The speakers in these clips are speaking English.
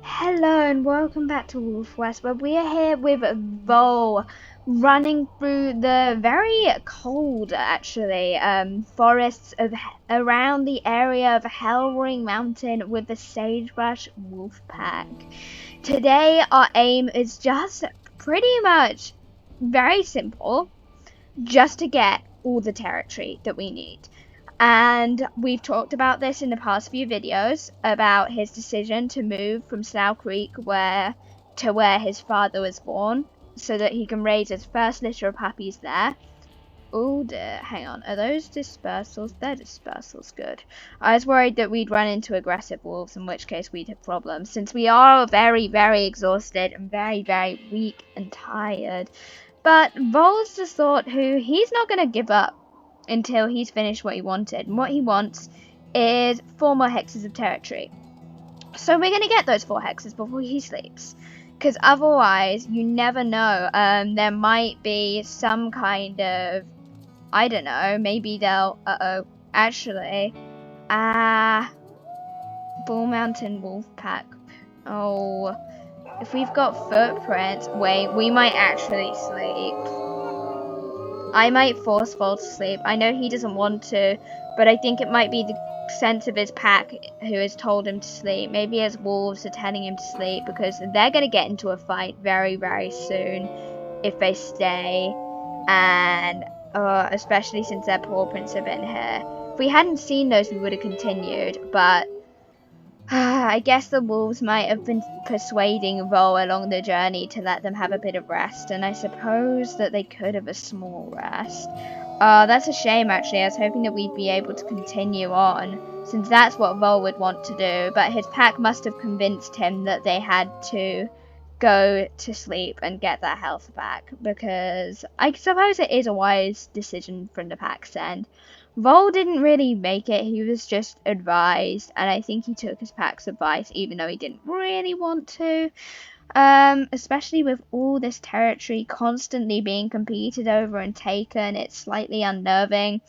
Hello and welcome back to WolfQuest, where we are here with Vole, running through the very cold, actually, forests of around the area of Hellroaring Mountain with the Sagebrush Wolf Pack. Today, our aim is just pretty much very simple, just to get all the territory that we need. And we've talked about this in the past few videos about his decision to move from Slough Creek to where his father was born so that he can raise his first litter of puppies there. Oh dear, hang on, are those dispersals? They're dispersals, good. I was worried that we'd run into aggressive wolves, in which case we'd have problems, since we are very, very exhausted and very, very weak and tired. But Vole's just thought he's not going to give up until he's finished what he wanted. And what he wants is 4 more hexes of territory. So we're going to get those 4 hexes before he sleeps. Because otherwise, you never know. There might be some kind of, I don't know, maybe they'll, actually, Bull Mountain Wolf Pack. Oh, if we've got footprints, wait, we might actually sleep. I might force Vole to sleep. I know he doesn't want to, but I think it might be the sense of his pack who has told him to sleep. Maybe his wolves are telling him to sleep because they're going to get into a fight very, very soon if they stay. And especially since their paw prints have been here. If we hadn't seen those, we would have continued, but I guess the wolves might have been persuading Vole along the journey to let them have a bit of rest, and I suppose that they could have a small rest. That's a shame, actually. I was hoping that we'd be able to continue on, since that's what Vole would want to do, but his pack must have convinced him that they had to go to sleep and get their health back, because I suppose it is a wise decision from the pack's end. Vole didn't really make it, he was just advised, and I think he took his pack's advice even though he didn't really want to. Especially with all this territory constantly being competed over and taken, it's slightly unnerving.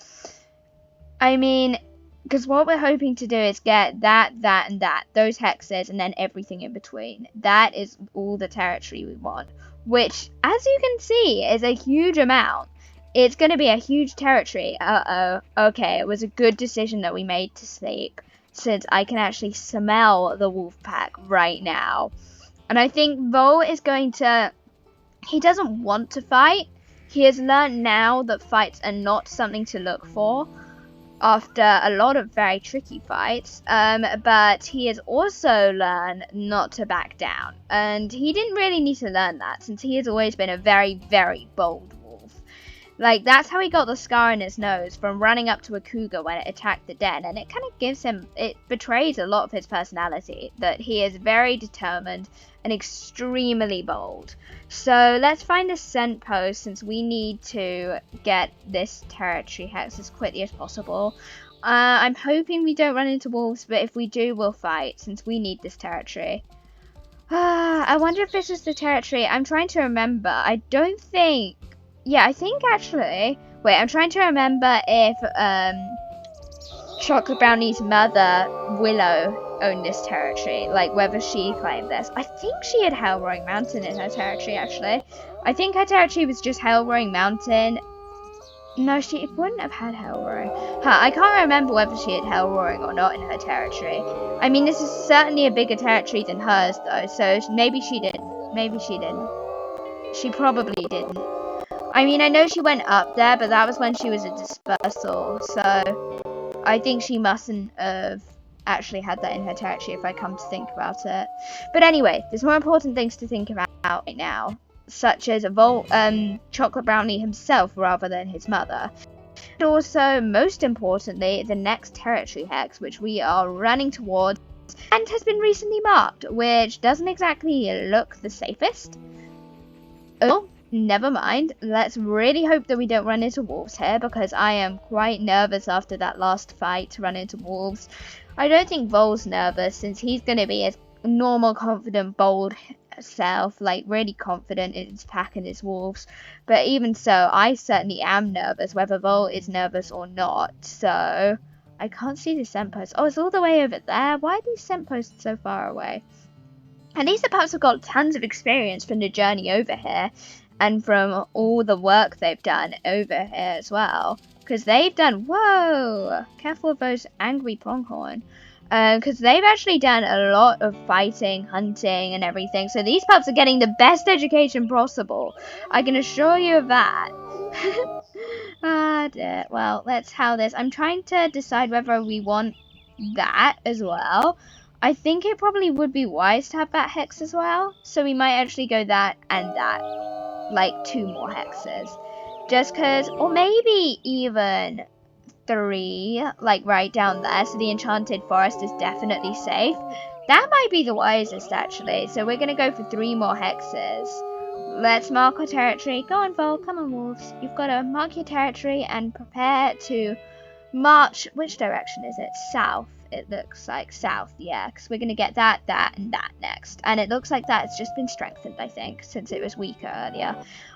I mean, because what we're hoping to do is get that, and that, those hexes, and then everything in between. That is all the territory we want, which, as you can see, is a huge amount. It's going to be a huge territory. Okay, it was a good decision that we made to sleep, since I can actually smell the wolf pack right now. And I think Vole is going to... He doesn't want to fight. He has learned now that fights are not something to look for after a lot of very tricky fights, but he has also learned not to back down. And he didn't really need to learn that, since he has always been a very, very bold wolf. Like, that's how he got the scar in his nose from running up to a cougar when it attacked the den, and it kind of gives him, it betrays a lot of his personality, that he is very determined and extremely bold. So let's find a scent post, since we need to get this territory hex as quickly as possible. I'm hoping we don't run into wolves, but if we do, we'll fight, since we need this territory. I wonder if this is the territory. I'm trying to remember. I don't think... Yeah, I think actually... Wait, I'm trying to remember if Chocolate Brownie's mother, Willow, owned this territory. Like, whether she claimed this. I think she had Hellroaring Mountain in her territory, actually. I think her territory was just Hellroaring Mountain. No, she wouldn't have had Hellroaring. I can't remember whether she had Hellroaring or not in her territory. I mean, this is certainly a bigger territory than hers, though, so maybe she didn't. Maybe she didn't. She probably didn't. I mean, I know she went up there, but that was when she was a dispersal, so I think she mustn't have actually had that in her territory if I come to think about it. But anyway, there's more important things to think about right now, such as Chocolate Brownie himself rather than his mother. And also, most importantly, the next territory hex, which we are running towards and has been recently marked, which doesn't exactly look the safest. Oh, never mind. Let's really hope that we don't run into wolves here, because I am quite nervous after that last fight to run into wolves. I don't think Vole's nervous, since he's going to be his normal, confident, bold self, like really confident in his pack and his wolves. But even so, I certainly am nervous, whether Vole is nervous or not. So, I can't see the scent post. Oh, it's all the way over there. Why are these scent posts so far away? And these pups have got tons of experience from the journey over here and from all the work they've done over here as well. Because they've done, whoa, careful of those angry pronghorn. Because they've actually done a lot of fighting, hunting, and everything. So these pups are getting the best education possible. I can assure you of that. Ah, dear. Well, let's how this. I'm trying to decide whether we want that as well. I think it probably would be wise to have that hex as well. So we might actually go that and that. Like 2 more hexes. Just because, or maybe even 3, like right down there. So the enchanted forest is definitely safe. That might be the wisest actually. So we're going to go for 3 more hexes. Let's mark our territory. Go on, Vole. Come on, wolves. You've got to mark your territory and prepare to march. Which direction is it? South. It looks like south, yeah, because we're going to get that, that, and that next. And it looks like that's just been strengthened, I think, since it was weaker earlier.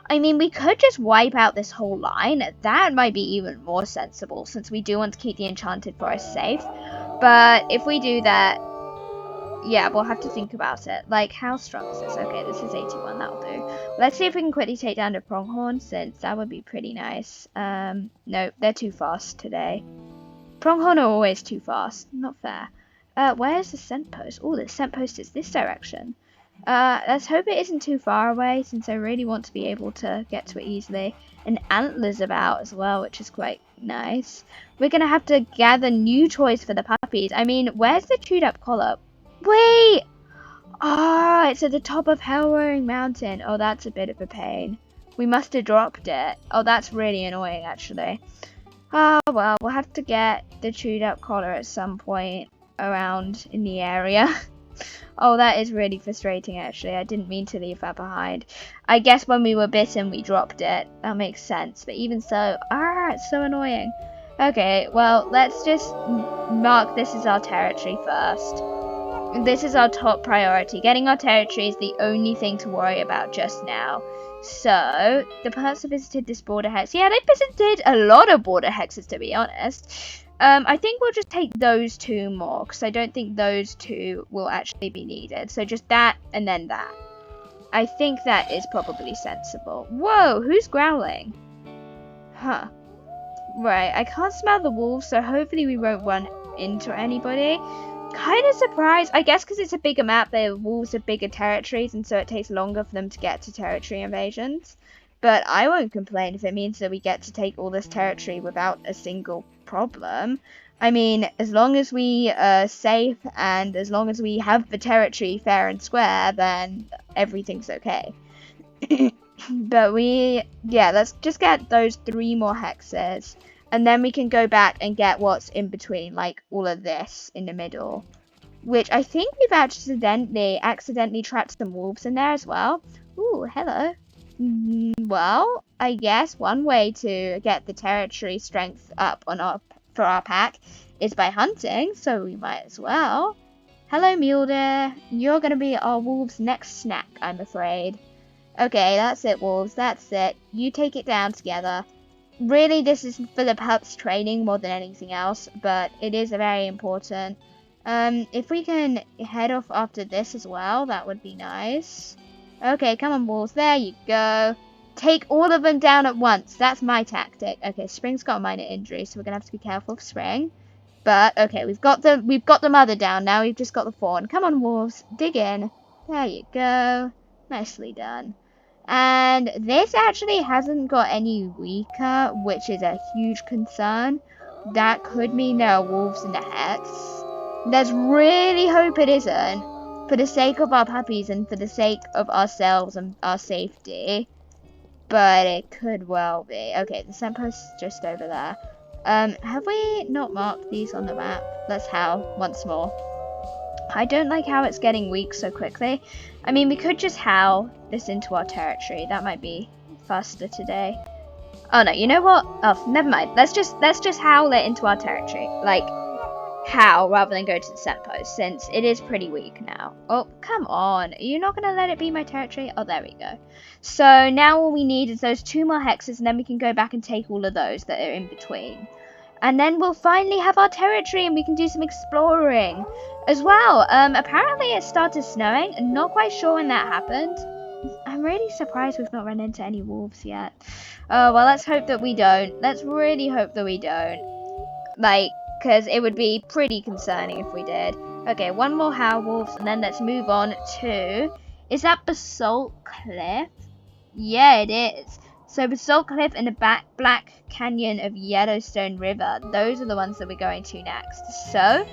I mean, we could just wipe out this whole line. That might be even more sensible, since we do want to keep the enchanted forest safe. But if we do that, yeah, we'll have to think about it. Like, how strong is this? Okay, this is 81, that'll do. Let's see if we can quickly take down the pronghorn, since that would be pretty nice. No, they're too fast today. Pronghorn are always too fast. Not fair. Where's the scent post? Oh, the scent post is this direction. Let's hope it isn't too far away, since I really want to be able to get to it easily. And antlers about as well, which is quite nice. We're going to have to gather new toys for the puppies. I mean, where's the chewed up collar? Wait! Ah, it's at the top of Hellroaring Mountain. Oh, that's a bit of a pain. We must have dropped it. Oh, that's really annoying, actually. Oh, well, we'll have to get the chewed up collar at some point around in the area. Oh, that is really frustrating, actually. I didn't mean to leave that behind. I guess when we were bitten, we dropped it. That makes sense. But even so, it's so annoying. Okay, well, let's just mark this as our territory first. This is our top priority. Getting our territory is the only thing to worry about just now. So, the person visited this border hex. Yeah, they visited a lot of border hexes, to be honest. I think we'll just take those 2 more, because I don't think those 2 will actually be needed. So just that, and then that. I think that is probably sensible. Whoa, who's growling? Huh. Right, I can't smell the wolves, so hopefully we won't run into anybody. Kind of surprised, I guess because it's a bigger map, the wolves have bigger territories, and so it takes longer for them to get to territory invasions. But I won't complain if it means that we get to take all this territory without a single problem. I mean, as long as we are safe and as long as we have the territory fair and square, then everything's okay. But let's just get those 3 more hexes. And then we can go back and get what's in between, like all of this in the middle. Which I think we've accidentally trapped some wolves in there as well. Ooh, hello. Well, I guess one way to get the territory strength up for our pack is by hunting, so we might as well. Hello, mule deer. You're going to be our wolves' next snack, I'm afraid. Okay, that's it, wolves. That's it. You take it down together. Really, this is for the pups training more than anything else, but it is very important. If we can head off after this as well, that would be nice. Okay, come on, wolves. There you go. Take all of them down at once. That's my tactic. Okay, Spring's got a minor injury, so we're gonna have to be careful of Spring. But okay, we've got the mother down now. We've just got the fawn. Come on, wolves. Dig in. There you go. Nicely done. And this actually hasn't got any weaker, which is a huge concern. That could mean there are wolves in the hex. Let's really hope it isn't, for the sake of our puppies and for the sake of ourselves and our safety. But it could well be. Okay, the scent post is just over there. Have we not marked these on the map? Let's howl once more. I don't like how it's getting weak so quickly. I mean, we could just howl this into our territory. That might be faster today. Oh no, you know what? Oh, never mind. Let's just howl it into our territory. Like, howl rather than go to the scent post, since it is pretty weak now. Oh, come on. Are you not going to let it be my territory? Oh, there we go. So now all we need is those 2 more hexes, and then we can go back and take all of those that are in between. And then we'll finally have our territory and we can do some exploring as well. Apparently it started snowing. Not quite sure when that happened. I'm really surprised we've not run into any wolves yet. Oh, well, let's hope that we don't. Let's really hope that we don't. Like, because it would be pretty concerning if we did. Okay, one more wolves, and then let's move on to... Is that Basalt Cliff? Yeah, it is. So Basalt Cliff and the Black Canyon of Yellowstone River. Those are the ones that we're going to next. So,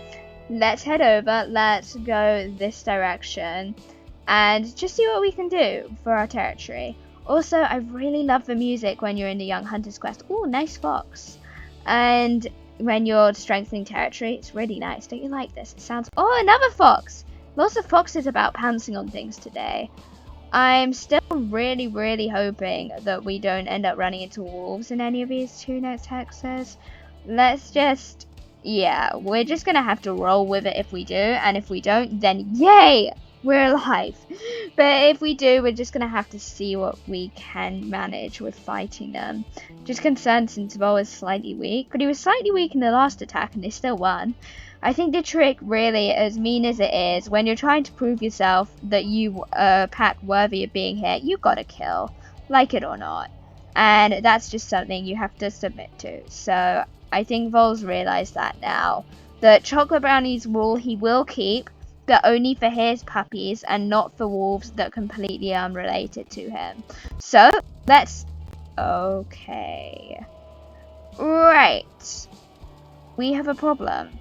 let's head over. Let's go this direction. And just see what we can do for our territory. Also, I really love the music when you're in the Young Hunter's Quest. Ooh, nice fox. And when you're strengthening territory, it's really nice. Don't you like this? It sounds... Oh, another fox! Lots of foxes about pouncing on things today. I'm still really, really hoping that we don't end up running into wolves in any of these 2 next hexes. Let's just... Yeah, we're just gonna have to roll with it if we do. And if we don't, then yay! We're alive. But if we do, we're just gonna have to see what we can manage with fighting them. Just concerned since Vole is slightly weak, but he was slightly weak in the last attack and they still won. I think the trick, really, as mean as it is, when you're trying to prove yourself that you are a pack worthy of being hit, you gotta kill, like it or not. And that's just something you have to submit to. So I think Vole's realised that now. That Chocolate Brownie's rule he will keep, but only for his puppies and not for wolves that are completely unrelated to him. So, let's... Okay. Right. We have a problem.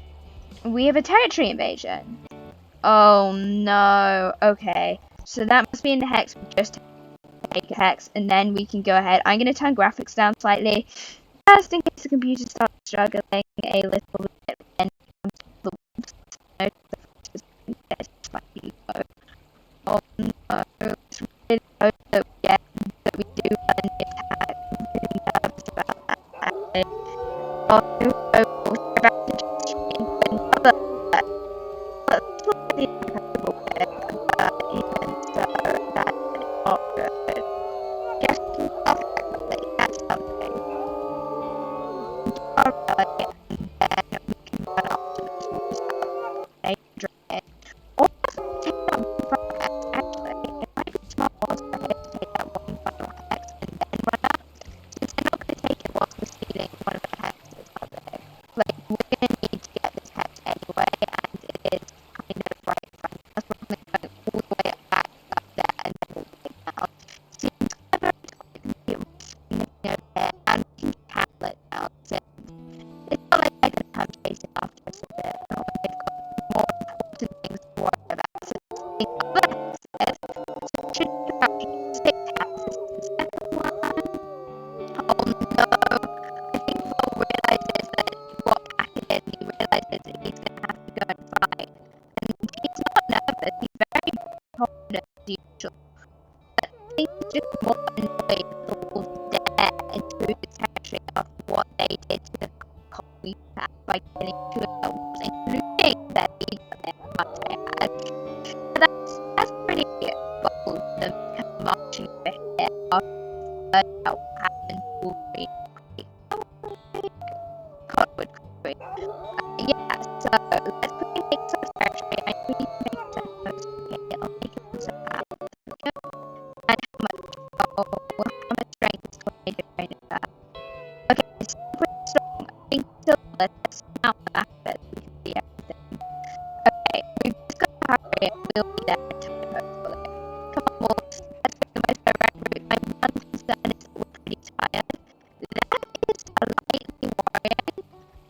We have a territory invasion. Oh no. Okay. So that must be in the hex. We just take a hex and then we can go ahead. I'm going to turn graphics down slightly. Just in case the computer starts struggling a little bit when it comes to the wolves. Oh no, it's really hope that we do learn the attack. I'm really nervous about that happening. Oh no, we're about to just stream another that's what the incredible bit, but even so, that is not good. Guessing perfectly, that's something. Alright, and then we can run off to this wolves out. Or take that one final hex. Actually, it might be smart also for him to take that one final hex and then run out. Since they're not going to take it whilst we're stealing one of the hexes, are they? Like, we're going to need to get this hex anyway, and it is kind of right in front of us. We're going to go all the way back up there and then all the way down. Seems clever to quickly moving over there, and we can handle it now. So it's not like they're going to come chasing after us a bit, or they've got more important things to worry about. So the other hexes, so should be about 6 hexes to the second one. Oh no, I think Vole realises that what pack it is, and he realises that he's going to have to go and fight. And he's not nervous, he's very confident as usual. But I think he's just more annoyed that the wolves dare intrude the territory after what they did to the Colby pack by killing 2 of their wolves, including their leader, their Mate. But that's pretty bold of them to come marching over here after heard about what happened to Wolverine. Cottonwood Creek. Yeah, so let's quickly make some territory. I need to make some posts. Okay, I'll make it somehow. And how much strength is tornado trainer got? Okay, it's pretty strong. I think still let's mount the map that we can see everything. Okay, we've just got to hurry and we'll be there in time, hopefully. Come on, wolves. Let's go to my direct route. My one concern is that we're pretty tired. That is slightly worrying.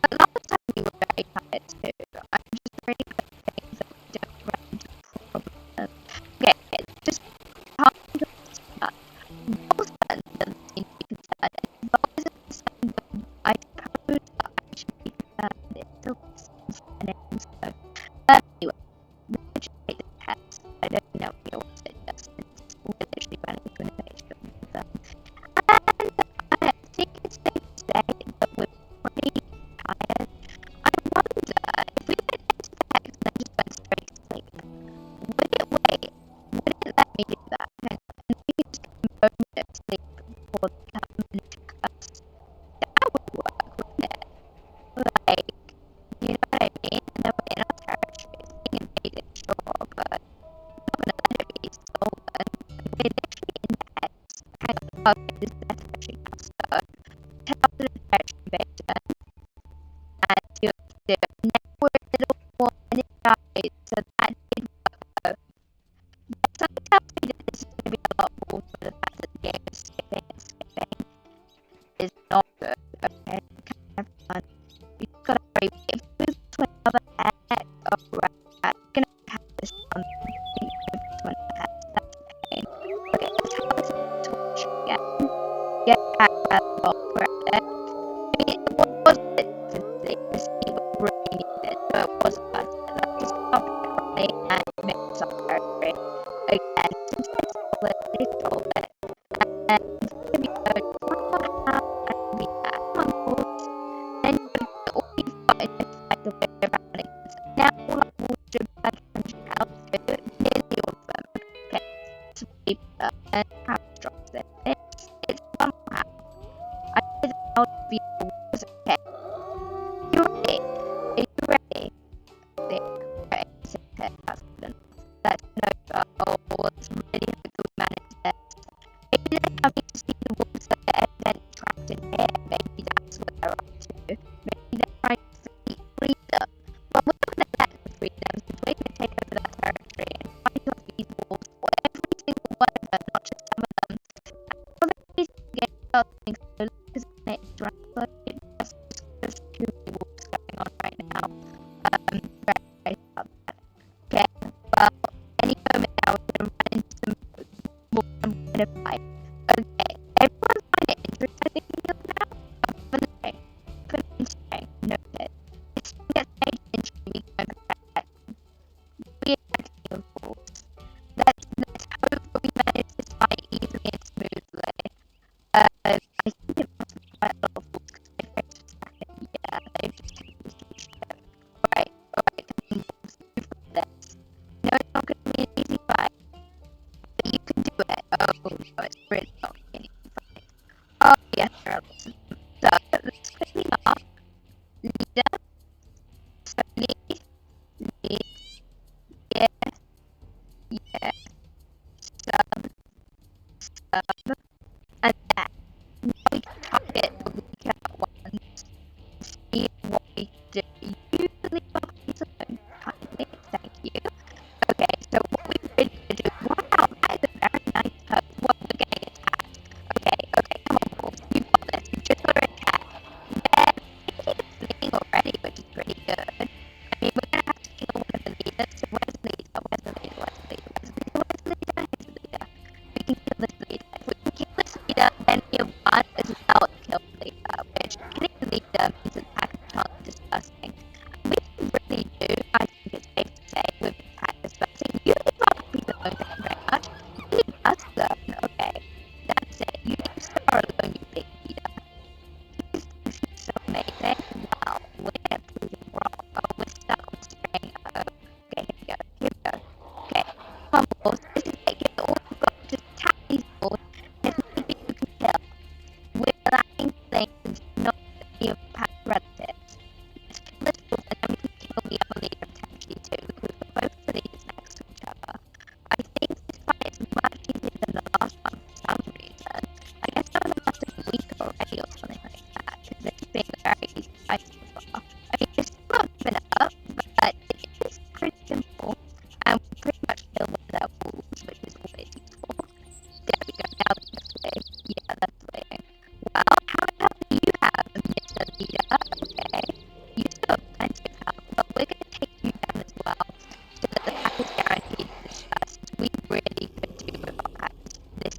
But last time we were very tired too. I'm just really hoping that we don't run into problems. Okay, just calm down so much. Vole's certain doesn't seem to be concerned, and Vole isn't concerned, but I suppose that I should be concerned. It still seems concerning, so... But anyway, we should take the test. paper and house drops it. It's one house. I know the world of your was okay. You ready? Are you ready? Right, that's good enough. That's over. Oh, it's really hope that we manage this. Maybe they're coming to see the wolves that are evidently trapped in here. Maybe that's what they're up to. Maybe they're trying to free them. But we're not going to let them free them, so we're going to take over that territory and fight off these wolves, or every single one of them, not just some of them. And probably get something slowly, because it makes drama. It's just too many wolves going on right now. Very about that. Okay, well, any moment now we're going to run into some wolves and we're going to fight. Okay, everyone find it interesting now? Interesting. Noted. This gets made interesting, we can protect. We attack the wolves. Let's hope that we manage this fight easily and smoothly. I think it must be quite a lot of wolves because they've just attacking. Yeah, they've just taken this huge ship. Alright, come on wolves, move with this. No, it's not going to be an easy fight, but you can do it. Oh, no, it's really not going to be an easy fight. Oh, yes, there are lots of them. So, let's quickly mark leader. So, lead, yeah, sub, and that. Now we can target the weaker ones. See what we do. Usually copies alone. Kindly, thank you. Okay, so what we're going to do. Wow, that is a very nice hug. What we're getting attacked. Okay, come on, wolves. You've got this. You've just got to attack. They're taking a fleeing already, which is pretty good. I mean, we're going to have to kill one of the leaders. So where's the leader? Where's the leader? Where's the leader? Where's the leader? Where's the leader? Here's the leader. We can kill this leader. If we can kill this leader, then we have won as well to kill the leader, which killing the leader means that the pack is not dispersing. And we can really do, I think it's safe to say, with the pack dispersing. You leave our puppies alone, thank you very much. You leave us alone, okay. That's it. You leave Star alone, you big leader. This is so amazing. Wow, we're proving wrong. Oh, we're stuck on string. Okay, here we go. Okay, come on, wolves. This is it. Get all you've got. Just attack these wolves. There's nothing you can kill. We're lacking things, not any of the pack relatives. Let's kill this wolf and then we can kill the other leader potentially too. We've got both the leaders next to each other. I think this fight is much easier than the last one for some reason. I guess some of them must have been weaker already or something like that, because they're just being very easy fights so far. I mean, it's still not given up, but it is pretty simple, and we pretty much kill one of their wolves, which is always useful. There we go, now that's fleeing. Yeah, that's fleeing. Well, how much health do you have, Mr. Leader? Okay, you still have plenty of health, but we're going to take you down as well, so that the pack is guaranteed to disperse. We really could do without this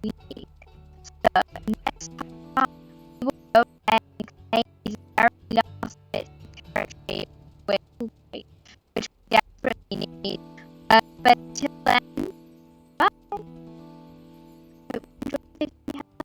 week. So next time we will go ahead and claim these very last bits of territory with